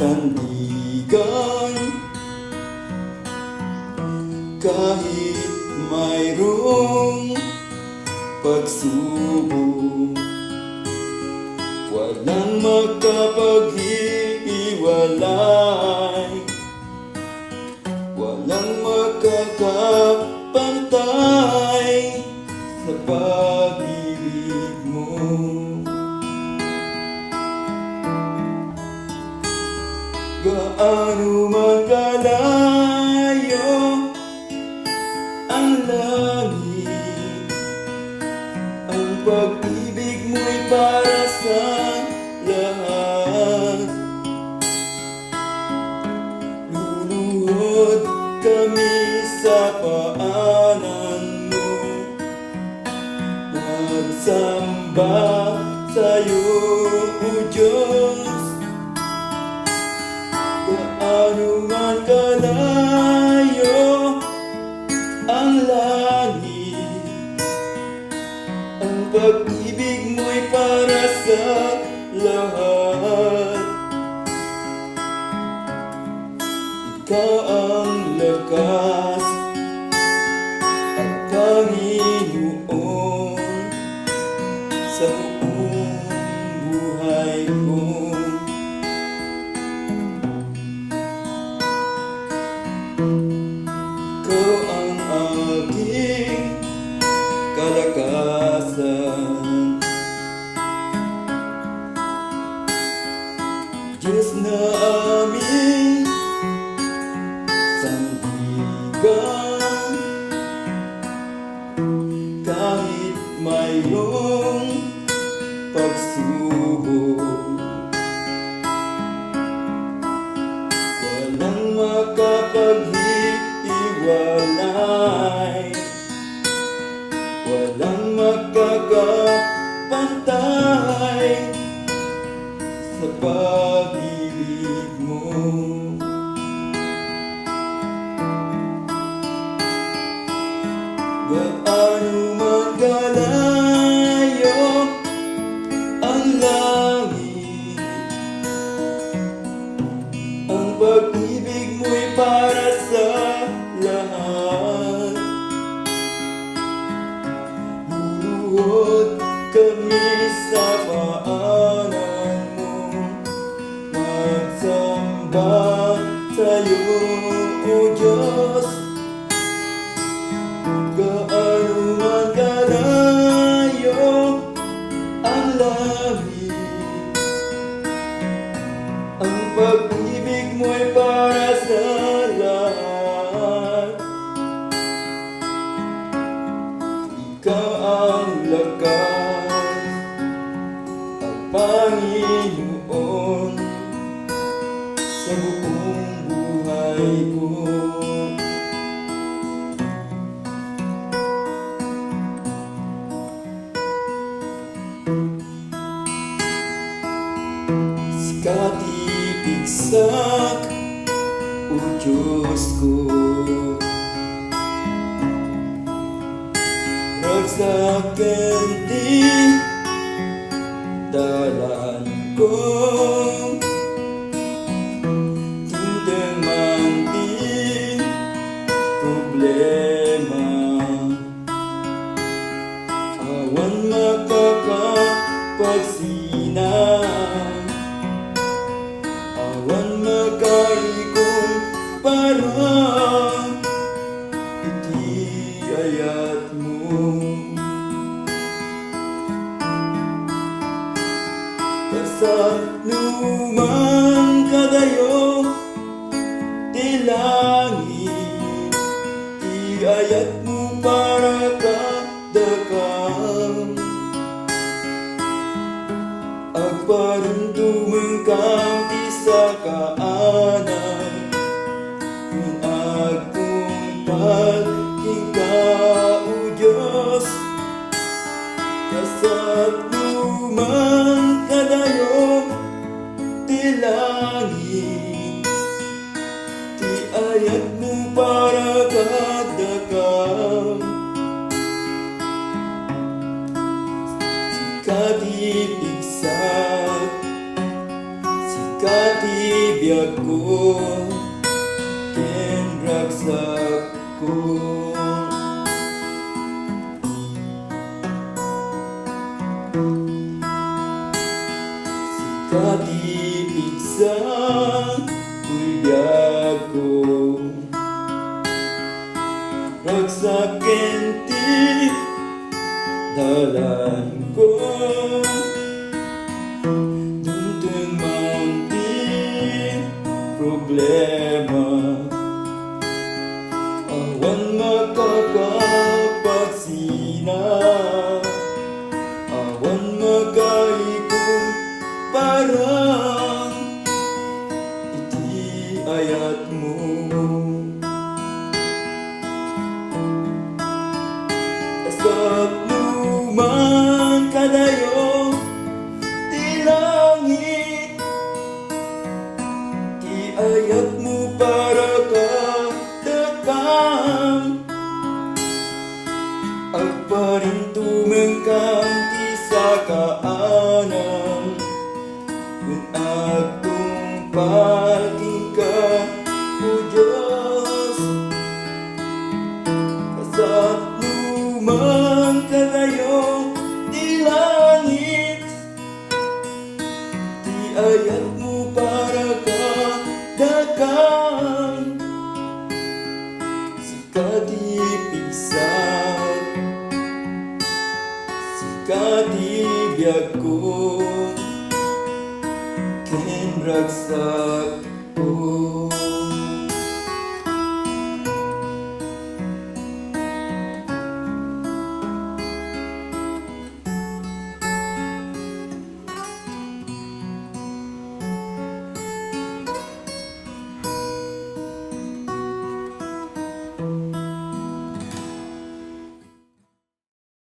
sandigan. Kahit mayroong pagsubok, walang makapaghiwalay, walang makakapantay sa pag-ibig mo. Gaano man kalayo ang langit, ang pag-ibig mo'y para sa lahat. Luluhod kami sa paanan mo, magsamba sa'yo, O Diyos. Gaano man kalayo ang langit, ang pag-ibig mo'y para sa lahat. Ikaw ang lakas at Panginoon sa buong buhay ko. Ikaw ang aking kalakasan, Diyos na aming sandigan. Kahit mayroong pagsubok, walang makapaghiwalay, walang makakapantay sa pag-ibig mo. Gaano man kalayo ang langit, ang pag-ibig mo'y para sa lahat. Luluhod kami sa paanan mo, magsamba sa'yo, O Diyos. Gaano man kalayo ang langit, ang pag-ibig mo'y para sa lahat. Ikaw ang lakas at Panginoon sa buong buhay ko. Katipigsak, O Diyos ko, ragsakenti dalan ko, tindang manti problema, awan makakapagsinang, awan makaikong parang iti ayat mo. Kasat lumang kadayo ti langit, ti ayat mo para kadakam. Agparuntumeng kang ti sa kaanan, kung agkong pagkika, O Diyos. Kasat lumang kadayo ti langit, ti ayat mo para kadakam. Si katipigsak, si katibiyag ko, ken ragsak ko. Katibig sa biyag ko, ragsak ken ti dalan ko. Dunteng mountain problema, awan makakapagsina, awan makaikong parang iti ayat mo. Kasap luman kadayo ti langit, ti ayat mo para ka dekam, agparintumeng kang ti sakaanam, kun agtumpalking ka o Diyos. Kasap luman kadayo ti langit, ti ayat mo para ka dakam, si katipigsak, si katibiyag ko, ken ragsak ko.